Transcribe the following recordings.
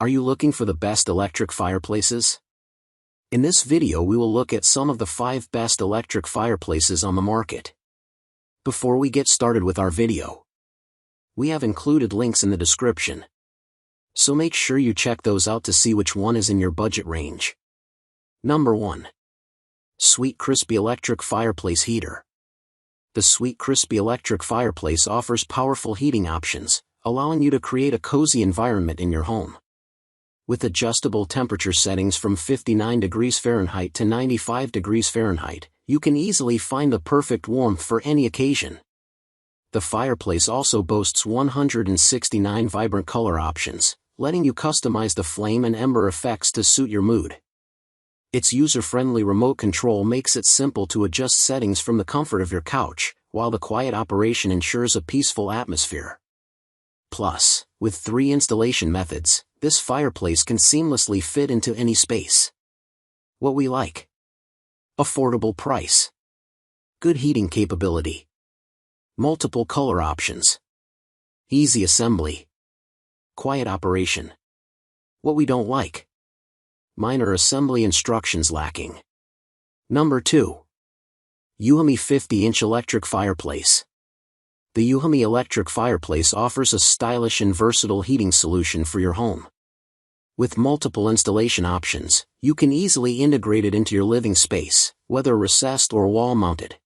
Are you looking for the best electric fireplaces? In this video we will look at some of the 5 best electric fireplaces on the market. Before we get started with our video, we have included links in the description, so make sure you check those out to see which one is in your budget range. Number 1. Sweetcrispy Electric Fireplace Heater. The Sweetcrispy Electric Fireplace offers powerful heating options, allowing you to create a cozy environment in your home. With adjustable temperature settings from 59 degrees Fahrenheit to 95 degrees Fahrenheit, you can easily find the perfect warmth for any occasion. The fireplace also boasts 169 vibrant color options, letting you customize the flame and ember effects to suit your mood. Its user-friendly remote control makes it simple to adjust settings from the comfort of your couch, while the quiet operation ensures a peaceful atmosphere. Plus, with 3 installation methods, this fireplace can seamlessly fit into any space. What we like: affordable price, good heating capability, multiple color options, easy assembly, quiet operation. What we don't like: minor assembly instructions lacking. Number 2. EUHOMY 50-inch Electric Fireplace. The EUHOMY electric fireplace offers a stylish and versatile heating solution for your home. With multiple installation options, you can easily integrate it into your living space, whether recessed or wall-mounted.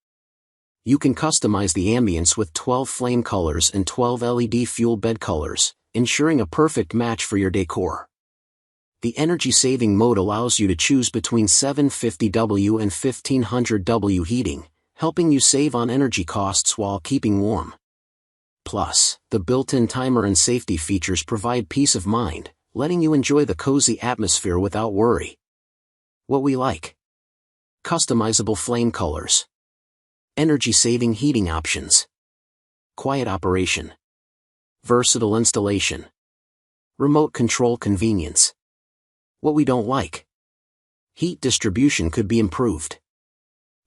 You can customize the ambience with 12 flame colors and 12 LED fuel bed colors, ensuring a perfect match for your decor. The energy-saving mode allows you to choose between 750W and 1500W heating, helping you save on energy costs while keeping warm. Plus, the built-in timer and safety features provide peace of mind, letting you enjoy the cozy atmosphere without worry. What we like: customizable flame colors, energy-saving heating options, quiet operation, versatile installation, remote control convenience. What we don't like: heat distribution could be improved,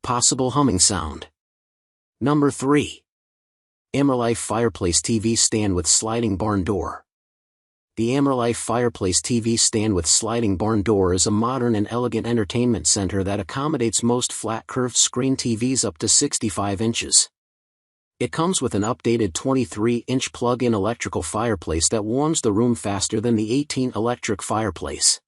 possible humming sound. Number 3. Ammerlife Fireplace TV Stand with Sliding Barn Door. The Ammerlife Fireplace TV Stand with Sliding Barn Door is a modern and elegant entertainment center that accommodates most flat curved screen TVs up to 65 inches. It comes with an updated 23-inch plug-in electrical fireplace that warms the room faster than the 18 electric fireplace.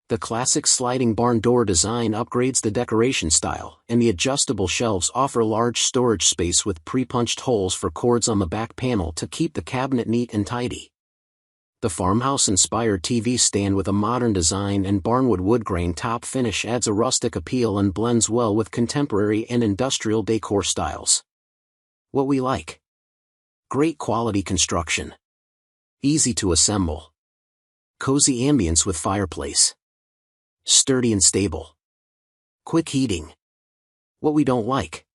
The classic sliding barn door design upgrades the decoration style, and the adjustable shelves offer large storage space with pre-punched holes for cords on the back panel to keep the cabinet neat and tidy. The farmhouse-inspired TV stand with a modern design and barnwood wood grain top finish adds a rustic appeal and blends well with contemporary and industrial decor styles. What we like: great quality construction, easy to assemble, cozy ambience with fireplace, sturdy and stable, quick heating. What we don't like: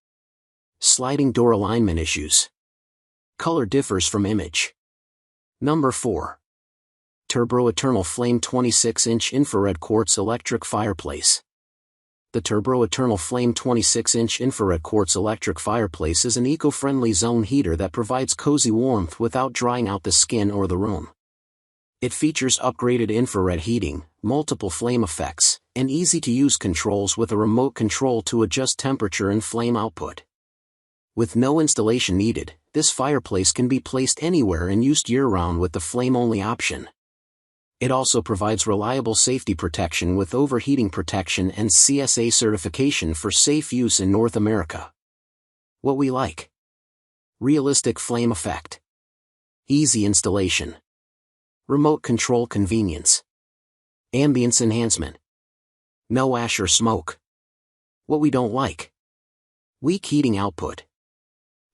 sliding door alignment issues, color differs from image. Number 4. Turboernal Flame 26-inch Infrared Quartz Electric Fireplace. The Turboernal Flame 26-inch Infrared Quartz Electric Fireplace is an eco-friendly zone heater that provides cozy warmth without drying out the skin or the room. It features upgraded infrared heating, multiple flame effects, and easy-to-use controls with a remote control to adjust temperature and flame output. With no installation needed, this fireplace can be placed anywhere and used year-round with the flame-only option. It also provides reliable safety protection with overheating protection and CSA certification for safe use in North America. What we like: realistic flame effect, easy installation, remote control convenience, ambience enhancement, no ash or smoke. What we don't like: weak heating output,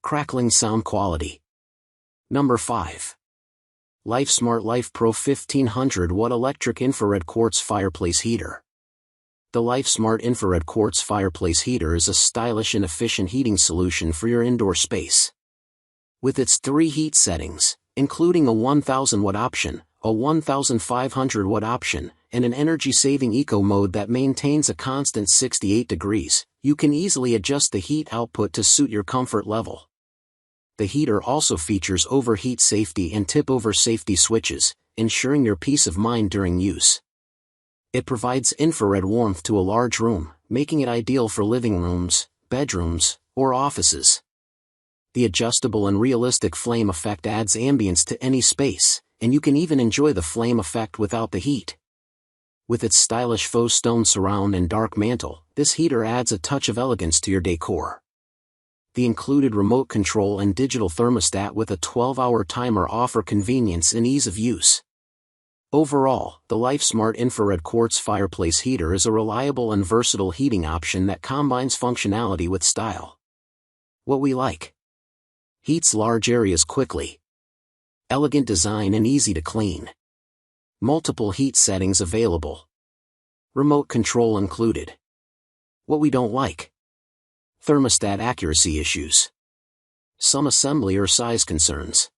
crackling sound quality. Number 5. LifeSmart LifePro 1500-watt Electric Infrared Quartz Fireplace Heater. The LifeSmart Infrared Quartz Fireplace Heater is a stylish and efficient heating solution for your indoor space. With its 3 heat settings, including a 1000-watt option, a 1500-watt option, and an energy-saving eco mode that maintains a constant 68 degrees, you can easily adjust the heat output to suit your comfort level. The heater also features overheat safety and tip-over safety switches, ensuring your peace of mind during use. It provides infrared warmth to a large room, making it ideal for living rooms, bedrooms, or offices. The adjustable and realistic flame effect adds ambience to any space, and you can even enjoy the flame effect without the heat. With its stylish faux stone surround and dark mantle, this heater adds a touch of elegance to your decor. The included remote control and digital thermostat with a 12-hour timer offer convenience and ease of use. Overall, the LifeSmart infrared quartz fireplace heater is a reliable and versatile heating option that combines functionality with style. What we like: heats large areas quickly. Elegant design and easy to clean. Multiple heat settings available. Remote control included. What we don't like: thermostat accuracy issues. Some assembly or size concerns.